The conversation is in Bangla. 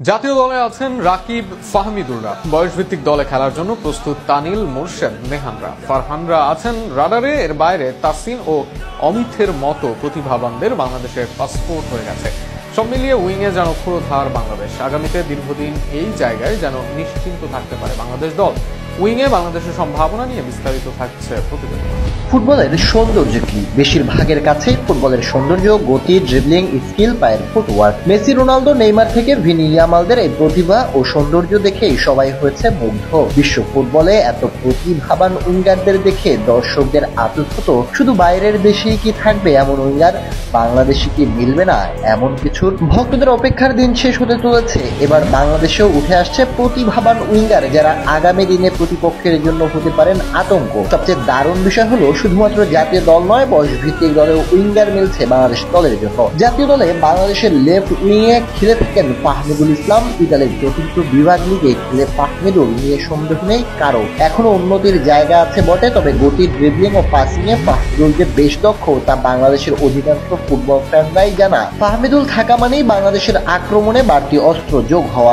জাতীয় দলে আছেন রাকিব, ফাহমিদুলরা। বয়সভিত্তিক দলে খেলার জন্য প্রস্তুত তানিল, মোরশেদ, নেহানরা। ফারহানরা আছেন রাডারে। এর বাইরে তাসিন ও অমিতের মতো প্রতিভাবানদের বাংলাদেশের পাসপোর্ট হয়ে গেছে। সব মিলিয়ে উইংয়ে যেন ক্ষুরধার বাংলাদেশ। আগামীতে দীর্ঘদিন এই জায়গায় যেন নিশ্চিন্ত থাকতে পারে বাংলাদেশ দল। উইংয়ে বাংলাদেশের সম্ভাবনা নিয়ে বিস্তারিত থাকছে প্রতিবেদন। ফুটবলের সৌন্দর্য কি? বেশিরভাগের কাছে ফুটবলের সৌন্দর্য গতি, ড্রিবলিং, স্কিল, পায়ের ফুটওয়ার্ক। মেসি, রোনালদো, নেইমার থেকে ভিনি, ইয়ামালদের এই প্রতিভা ও সৌন্দর্য দেখেই সবাই হয়েছে মুগ্ধ। বিশ্ব ফুটবলে এত প্রতিভাবান উইঙ্গারদের দেখে দর্শকদের আতুরতা। শুধু বাইরের দেশেই কি থাকবে এমন উইঙ্গার? বাংলাদেশে কি মিলবে না এমন কিছুর? ভক্তদের অপেক্ষার দিন শেষ হতে চলেছে। এবার বাংলাদেশেও উঠে আসছে প্রতিভাবান উইঙ্গার, যারা আগামী দিনে প্রতিপক্ষের জন্য হতে পারেন আতঙ্ক। সবচেয়ে দারুণ বিষয় হলো, শুধুমাত্র জাতীয় দল নয়, বয়স ভিত্তিক দলেও উইঙ্গার মিলছে বাংলাদেশ দলের জন্য। জাতীয় দলে বাংলাদেশের লেফট উইংয়ে খেলে থাকেন ফাহমিদুল ইসলাম। ইতালির চতুর্থ বিভাগ লিগে খেলে ফাহমিদুল নিয়ে সন্দেহ নেই কারো। এখনো উন্নতির জায়গা আছে বটে, তবে গতি, ড্রিবলিং ও পাসিংয়ে ফাহমিদুল যে বেশ দক্ষ তা বাংলাদেশের অধিকাংশ ফুটবল ফ্যানরাই জানা। ফাহমিদুল থাকা মানেই বাংলাদেশের আক্রমণে বাড়তি অস্ত্র যোগ হওয়া।